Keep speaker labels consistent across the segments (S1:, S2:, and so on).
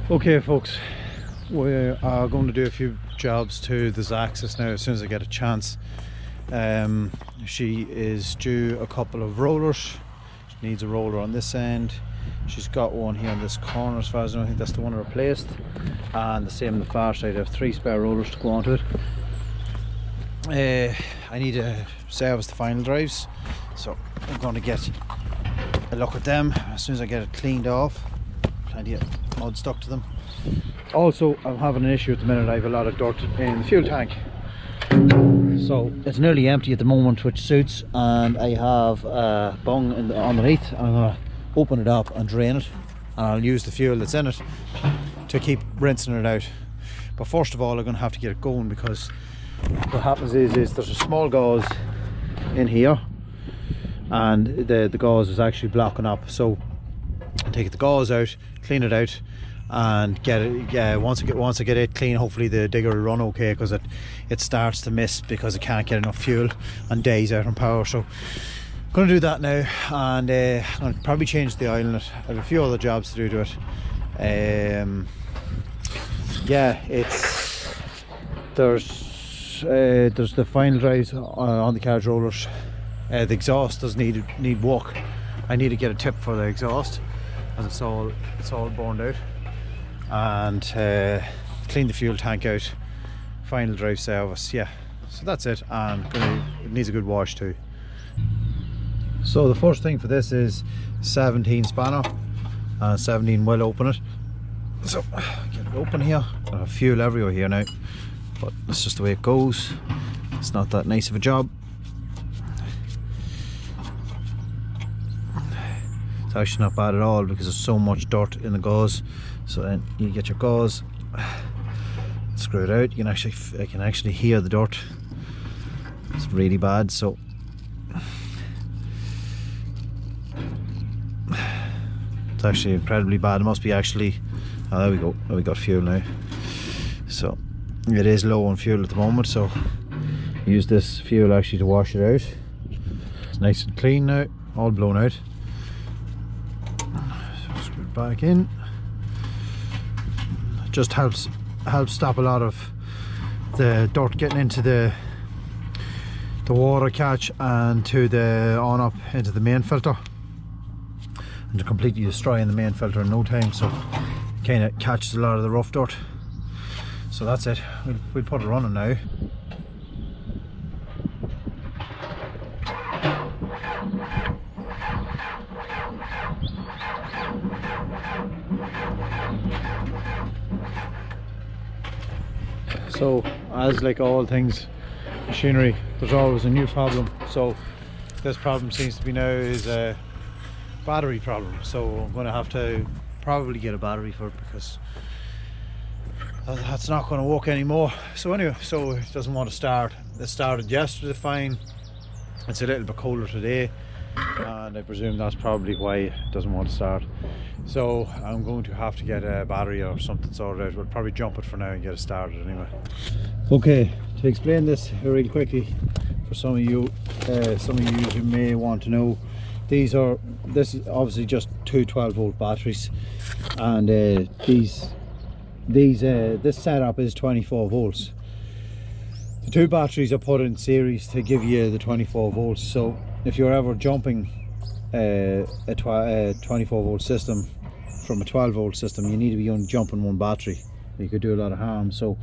S1: Okay folks, we are going to do a few jobs to the Zaxis now as soon as I get a chance. She is due a couple of rollers. She needs a roller on this end. She's got one here on this corner as far as I know. I think that's the one I replaced, and the same on the far side. I have 3 spare rollers to go onto it. I need to service the final drives, so I'm going to get a look at them as soon as I get it cleaned off. Plenty of mud stuck to them. Also, I'm having an issue at the minute. I have a lot of dirt in the fuel tank, so it's nearly empty at the moment, which suits, and I have a bung underneath. I'm going to open it up and drain it, and I'll use the fuel that's in it to keep rinsing it out. But first of all, I'm going to have to get it going, because what happens is there's a small gauze in here, and the gauze is actually blocking up. So take the gauze out, clean it out, and get it. Yeah, once I get it clean, hopefully the digger will run okay, because it starts to miss because it can't get enough fuel and days out on power. So I'm going to do that now, and I'll probably change the oil in it. I have a few other jobs to do to it. Yeah, there's the final drives on the carriage rollers. The exhaust does need work. I need to get a tip for the exhaust, as it's all burned out, and clean the fuel tank out. Final drive service. Yeah, so that's it, and it needs a good wash too. So the first thing for this is 17 spanner, and 17 will open it. So get it open here. I have fuel everywhere here now, but that's just the way it goes. It's not that nice of a job. It's actually not bad at all, because there's so much dirt in the gauze. So then you get your gauze, screw it out. I can actually hear the dirt. It's really bad. So it's actually incredibly bad. It must be actually. Oh, there we go. We got fuel now. So it is low on fuel at the moment, so use this fuel actually to wash it out. It's nice and clean now, all blown out. So screw it back in. It just helps stop a lot of the dirt getting into the water catch and to the on up into the main filter, and to completely destroying the main filter in no time. So kind of catches a lot of the rough dirt. So that's it. We'll put it running now. So, as like all things machinery, there's always a new problem. So this problem seems to be now is a battery problem. So I'm going to have to probably get a battery for it, because that's not going to work anymore. So anyway, so it doesn't want to start. It started yesterday fine. It's a little bit colder today, and I presume that's probably why it doesn't want to start. So I'm going to have to get a battery or something sorted out. We'll probably jump it for now and get it started anyway. Okay, to explain this real quickly for some of you who may want to know, this is obviously just 2 12-volt batteries, and this setup is 24 volts. The 2 batteries are put in series to give you the 24 volts. So if you're ever jumping a 24 volt system from a 12 volt system, you need to be only jumping 1 battery. You could do a lot of harm. So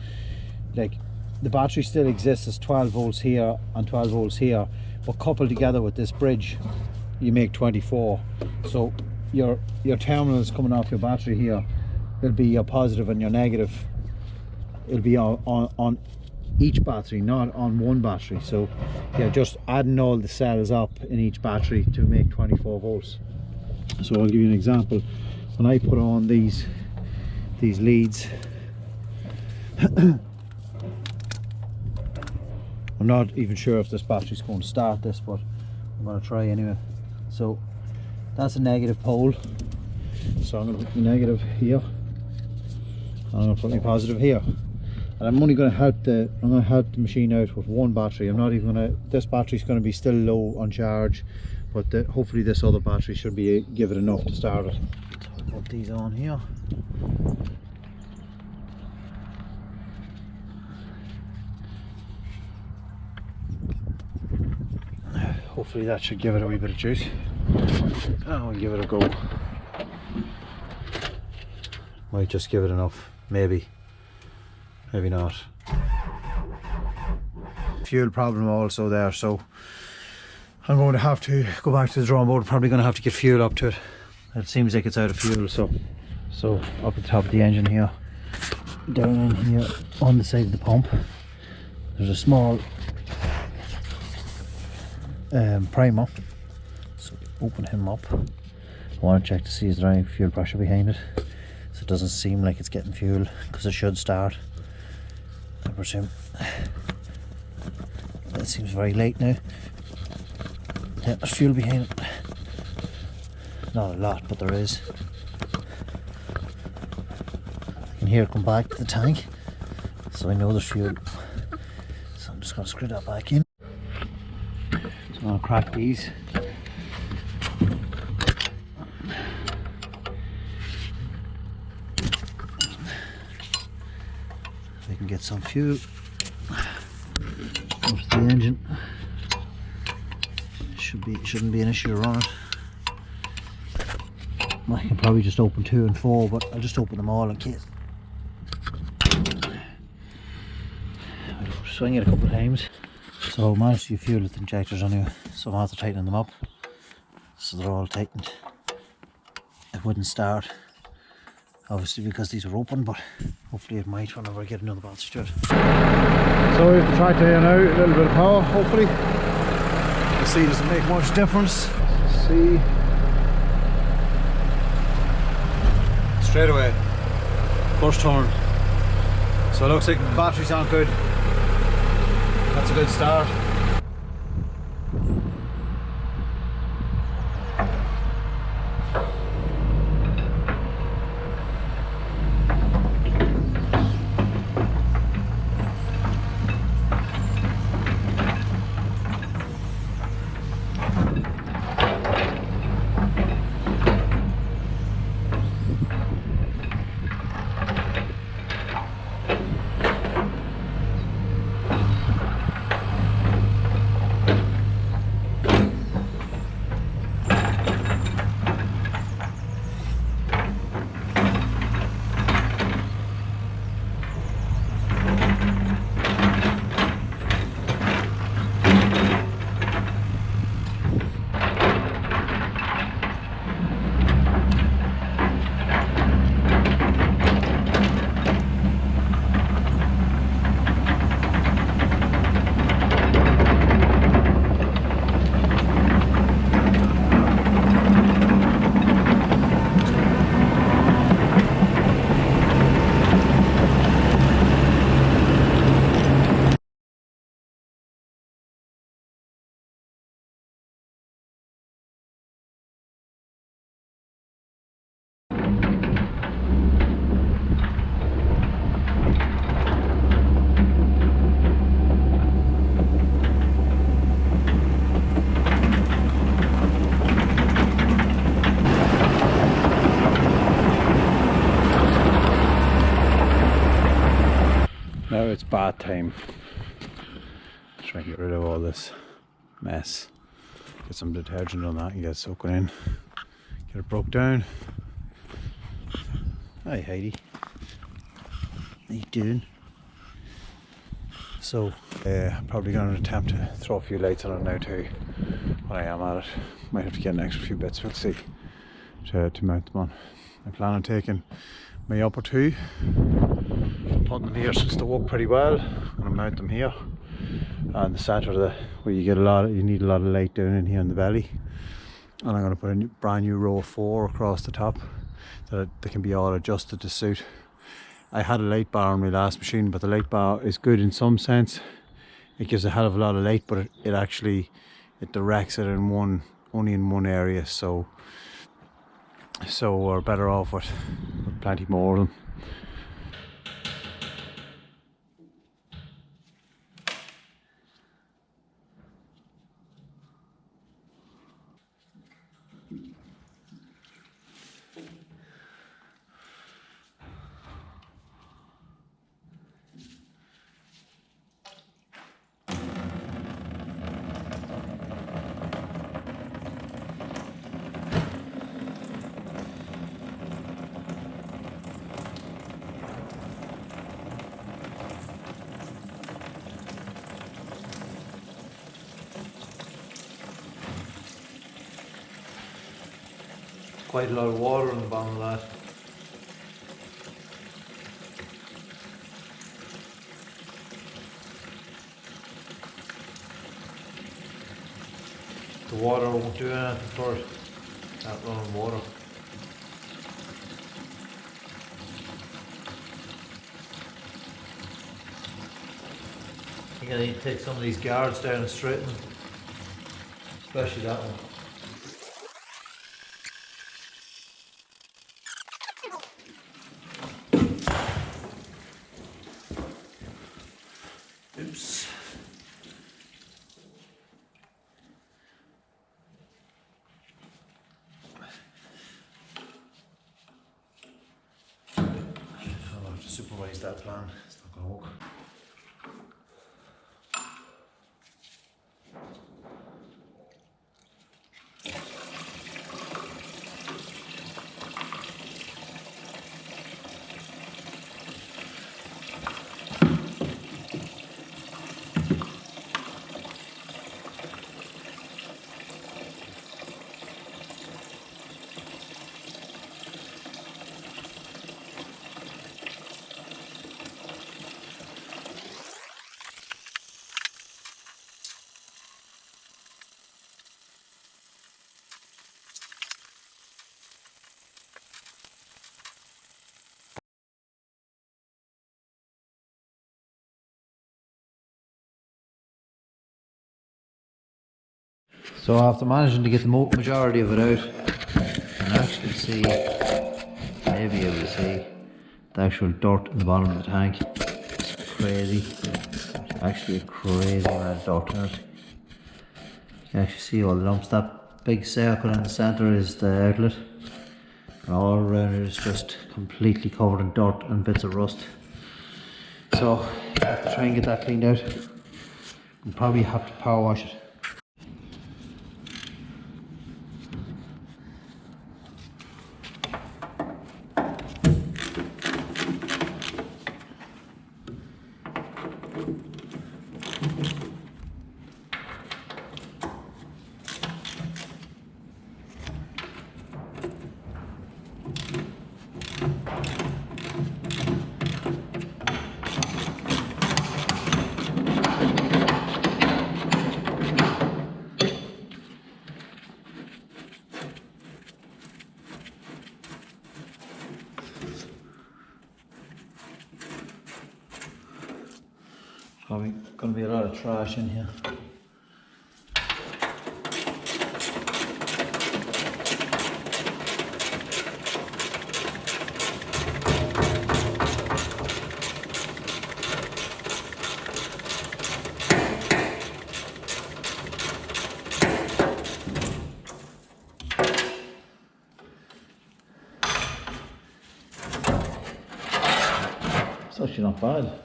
S1: like, the battery still exists as 12 volts here and 12 volts here, but coupled together with this bridge, you make 24. So your terminals coming off your battery here, it'll be your positive and your negative. It'll be on each battery, not on 1 battery. So yeah, just adding all the cells up in each battery to make 24 volts. So I'll give you an example. When I put on these leads, I'm not even sure if this battery's going to start this, but I'm going to try anyway. So that's a negative pole, so I'm going to put the negative here, and I'm going to put my positive here, and I'm only going to help the machine out with 1 battery. I'm not even going to. This battery's going to be still low on charge, but hopefully this other battery should give it enough to start it. So I'll put these on here. hopefully that should give it a wee bit of juice. And we'll give it a go. Might just give it enough, maybe not. Fuel problem also there, so I'm going to have to go back to the drawing board. Probably going to have to get fuel up to it. It seems like it's out of fuel, so up at the top of the engine here, down in here on the side of the pump, there's a small primer. So open him up. I want to check to see is there any fuel pressure behind it. So it doesn't seem like it's getting fuel, because it should start, I presume. It seems very late now. Yeah, there's fuel behind it. Not a lot, but there is. I can hear it come back to the tank, so I know there's fuel. So I'm just going to screw that back in. So I'm going to crack these. We can get some fuel out of the engine. Shouldn't be an issue to run it. I can probably just open 2 and 4, but I'll just open them all in case. I'll swing it a couple of times. So I managed to fuel the injectors anyway, so I'm after tightening them up. So they're all tightened. It wouldn't start, obviously, because these were open, but hopefully it might whenever I get another batch to it. So we have the tractor here now, a little bit of power, hopefully. The seat doesn't make much difference. See. Straight away, first turn. So it looks like the batteries aren't good. That's a good start. Now it's bath time. Try and get rid of all this mess. Get some detergent on that and get it soaking in. Get it broke down. Hi Heidi. How you doing? So I'm probably going to attempt to throw a few lights on it now too when I am at it. Might have to get an extra few bits, we'll see, to mount them on. I plan on taking my upper 2, putting them here since they work pretty well. I'm going to mount them here and the centre of where you need a lot of light down in here in the belly. And I'm going to put a brand new row of 4 across the top that they can be all adjusted to suit. I had a light bar on my last machine, but the light bar is good in some sense. It gives a hell of a lot of light, but it directs it only in one area, so we're better off with plenty more of them. quite a lot of water on the bottom of that. The water won't do anything for it, that running water. I think I need to take some of these guards down and straighten them, especially that one. Oops. I'll have to supervise that plan, it's not going to work. So after managing to get the majority of it out, you can actually see, maybe you will see, the actual dirt in the bottom of the tank. It's crazy, actually a crazy amount of dirt in it. You can actually see all the lumps. That big circle in the centre is the outlet, and all around it is just completely covered in dirt and bits of rust. So I have to try and get that cleaned out. We'll probably have to power wash it. Probably going to be a lot of trash in here. It's actually not bad.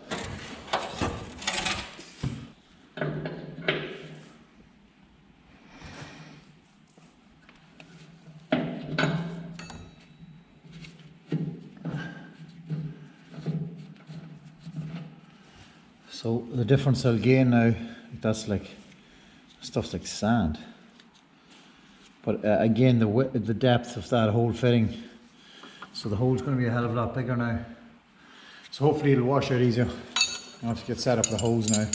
S1: So the difference I'll gain now, that's like, stuff's like sand. But again, the depth of that whole fitting, so the hole's going to be a hell of a lot bigger now. So hopefully it'll wash out easier. I have to get set up the hose now.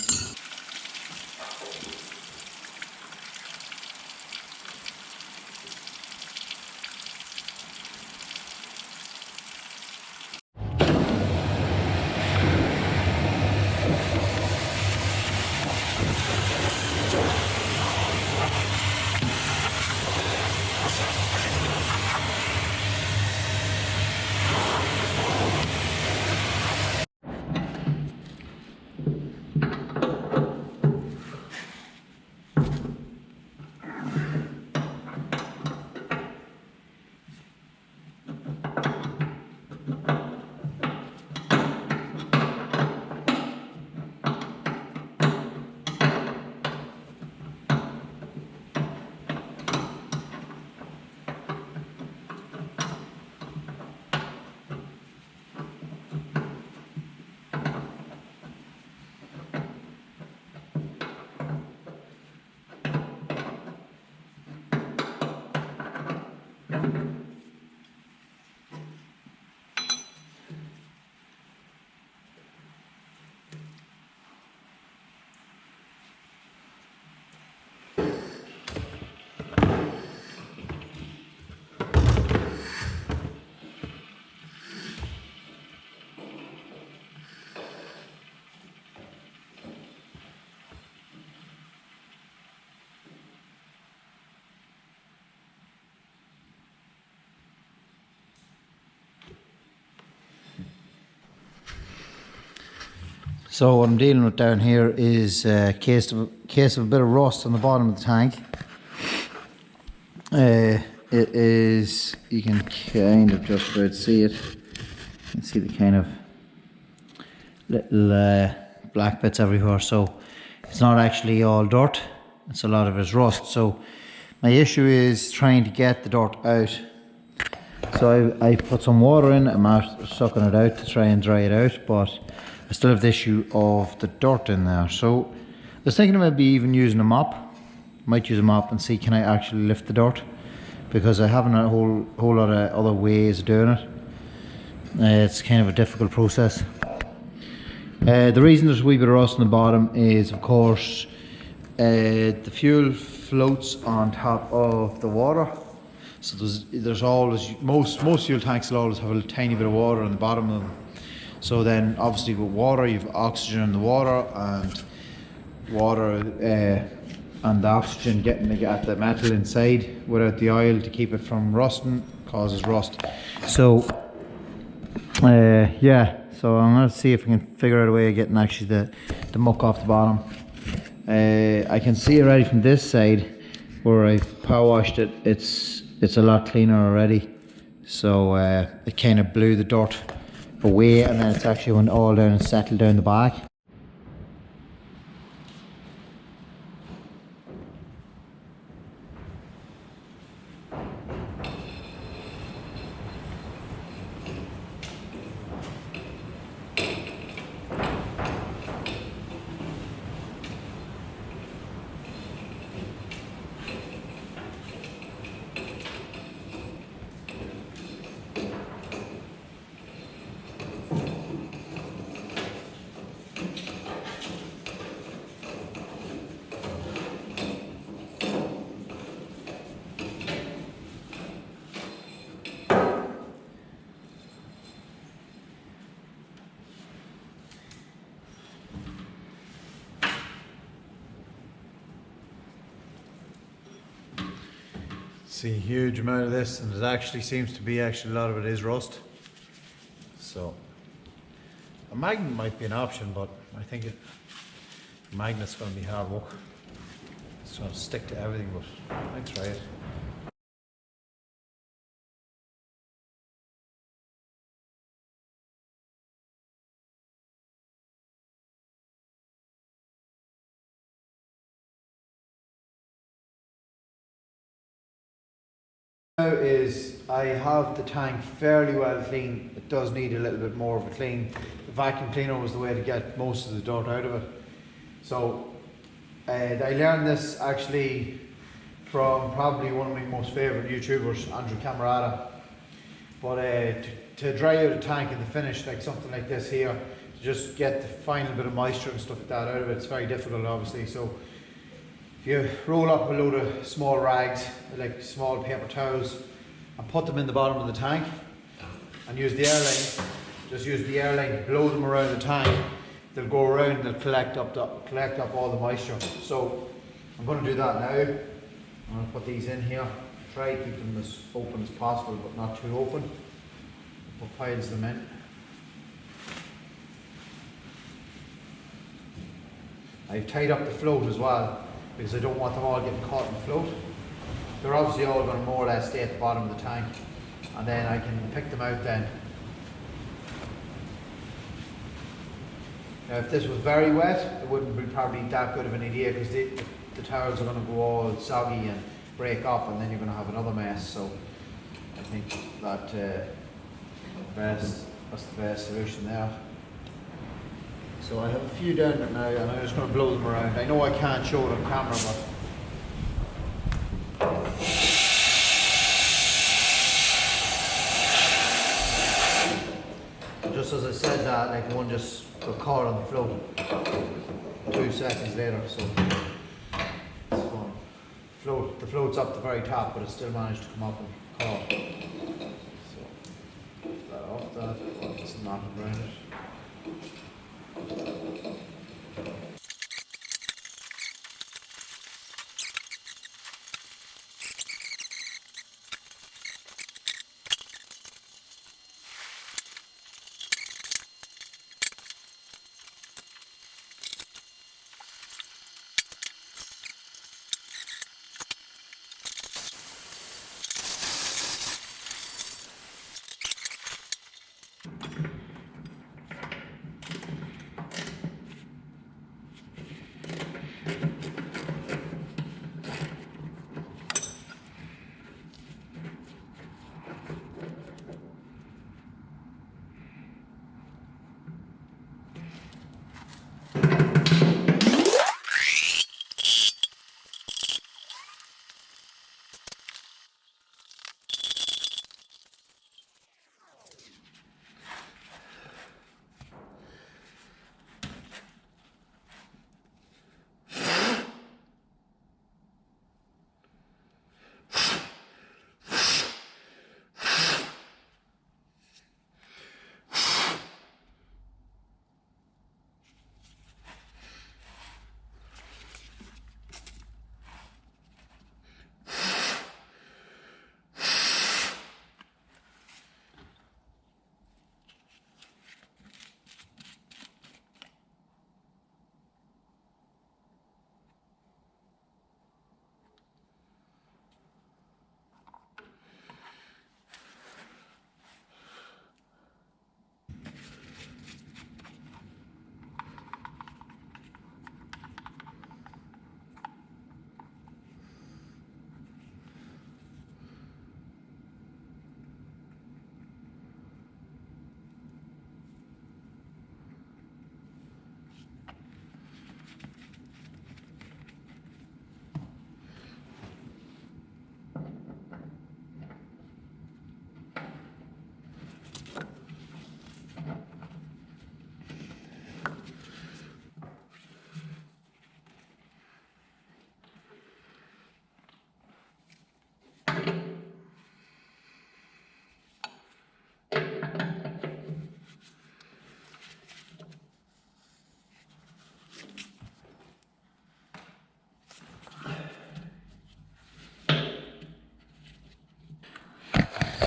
S1: So what I'm dealing with down here is a case of a bit of rust on the bottom of the tank. It is, you can kind of just about see it. You can see the kind of little black bits everywhere. So it's not actually all dirt, it's a lot of it's rust. So my issue is trying to get the dirt out. So I put some water in, I'm out sucking it out to try and dry it out, but I still have the issue of the dirt in there. So I was thinking of maybe even using a mop. Might use a mop and see, can I actually lift the dirt, because I haven't a whole lot of other ways of doing it. It's kind of a difficult process. The reason there's a wee bit of rust on the bottom is, of course, the fuel floats on top of the water. So there's always, most fuel tanks will always have a tiny bit of water on the bottom of them. So then obviously with water, you've oxygen in the water, and and the oxygen getting at the metal inside without the oil to keep it from rusting causes rust. So yeah, so I'm going to see if I can figure out a way of getting actually the muck off the bottom. I can see already from this side where I've power washed it, it's a lot cleaner already. So it kind of blew the dirt away, and then it's actually went all down and settled down the back. See a huge amount of this, and it actually seems to be a lot of it is rust. So a magnet might be an option, but I think a magnet's going to be hard work. It's going to stick to everything, but I might try it. Now is I have the tank fairly well clean. It does need a little bit more of a clean. The vacuum cleaner was the way to get most of the dirt out of it. So I learned this actually from probably one of my most favourite YouTubers, Andrew Camerata. But to dry out a tank in the finish, like something like this here, to just get the final bit of moisture and stuff like that out of it, it's very difficult obviously. So if you roll up a load of small rags, like small paper towels, and put them in the bottom of the tank, and use the airline, just use the airline to blow them around the tank, they'll go around and they'll collect up all the moisture. So I'm going to do that now. I'm going to put these in here, try to keep them as open as possible, but not too open. Put piles them in. I've tied up the float as well, because I don't want them all getting caught in the float. They're obviously all going to more or less stay at the bottom of the tank, and then I can pick them out then. Now if this was very wet, it wouldn't be probably that good of an idea, because the towels are going to go all soggy and break up, and then you're going to have another mess. So I think that that's the best solution there. So I have a few down there now, and I'm just going to blow them around. I know I can't show it on camera, but just as I said that, like one just got caught on the float 2 seconds later. So it's fun. The float's up the very top, but it still managed to come up and caught. So get that off that. It's knotted around it.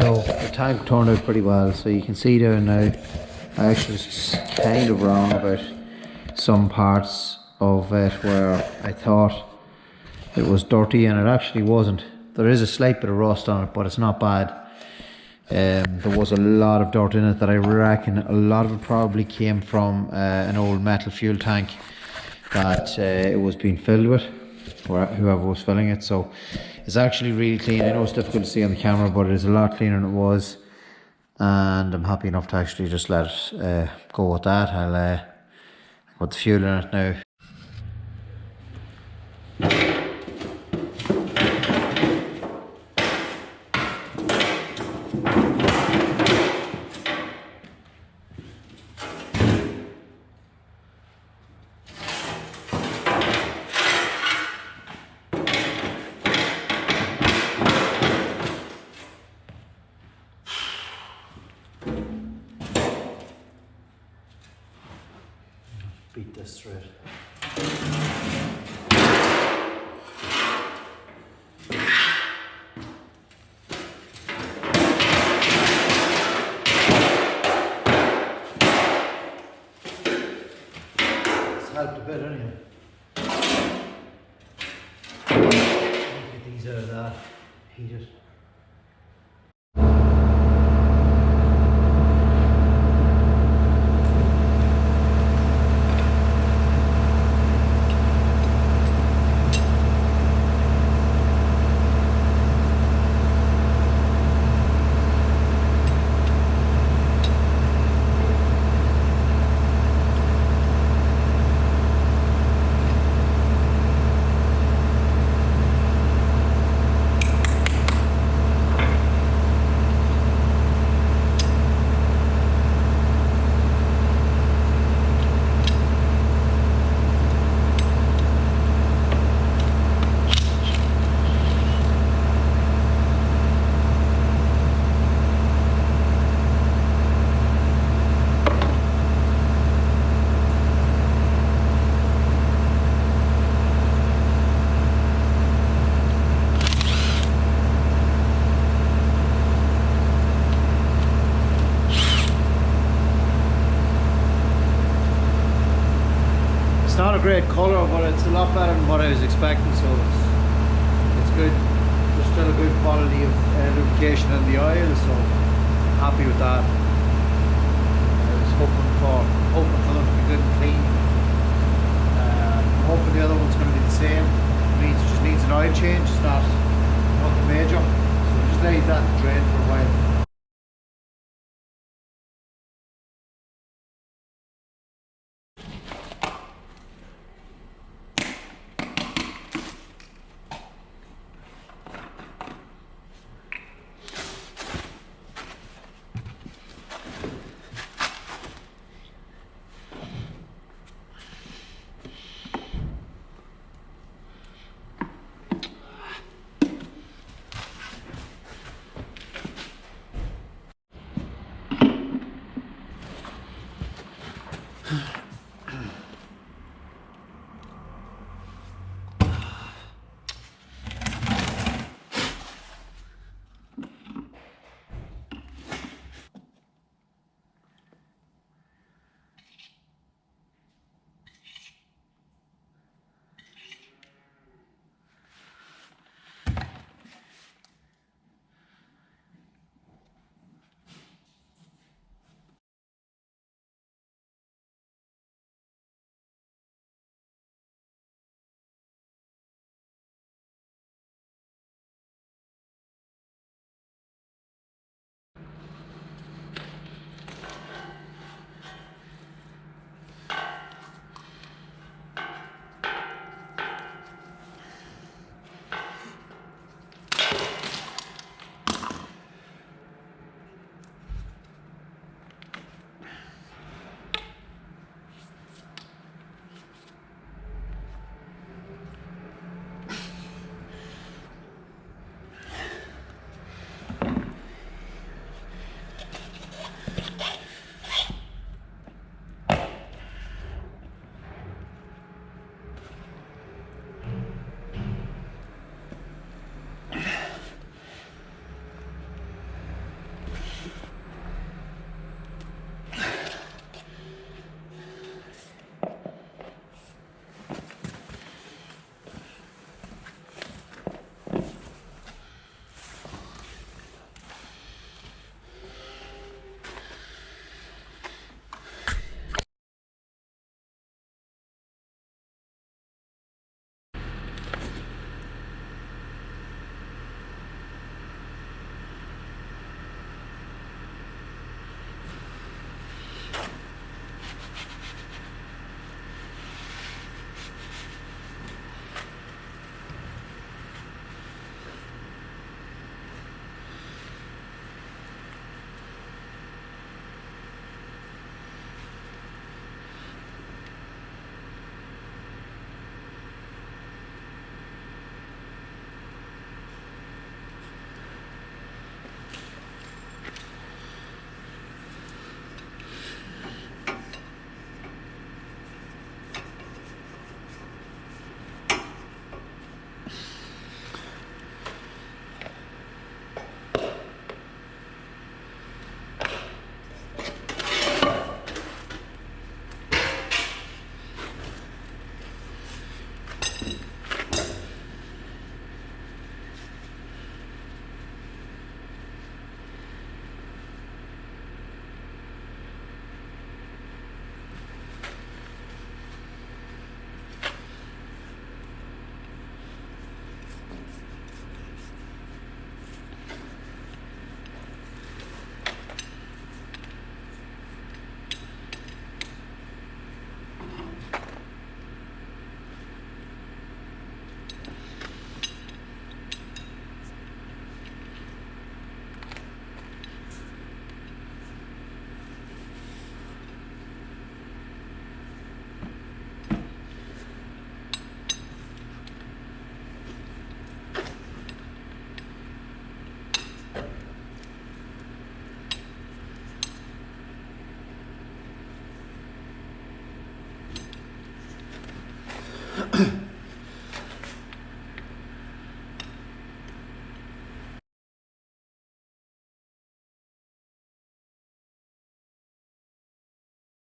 S1: So the tank turned out pretty well. So you can see there now, I actually was kind of wrong about some parts of it where I thought it was dirty and it actually wasn't. There is a slight bit of rust on it, but it's not bad. There was a lot of dirt in it that I reckon a lot of it probably came from an old metal fuel tank that it was being filled with, or whoever was filling it. So it's actually really clean. I know it's difficult to see on the camera, but it is a lot cleaner than it was, and I'm happy enough to actually just let it go with that. I'll put the fuel in it now. Beat this thread. It's helped a bit anyway. Get these out of that, heat it. It's not a great colour, but it's a lot better than what I was expecting, so it's good. There's still a good quality of lubrication in the oil, so I'm happy with that. I was hoping for them to be good and clean. I'm hoping the other one's going to be the same. It just needs an oil change. It's not nothing major, so just leave that to drain for a while.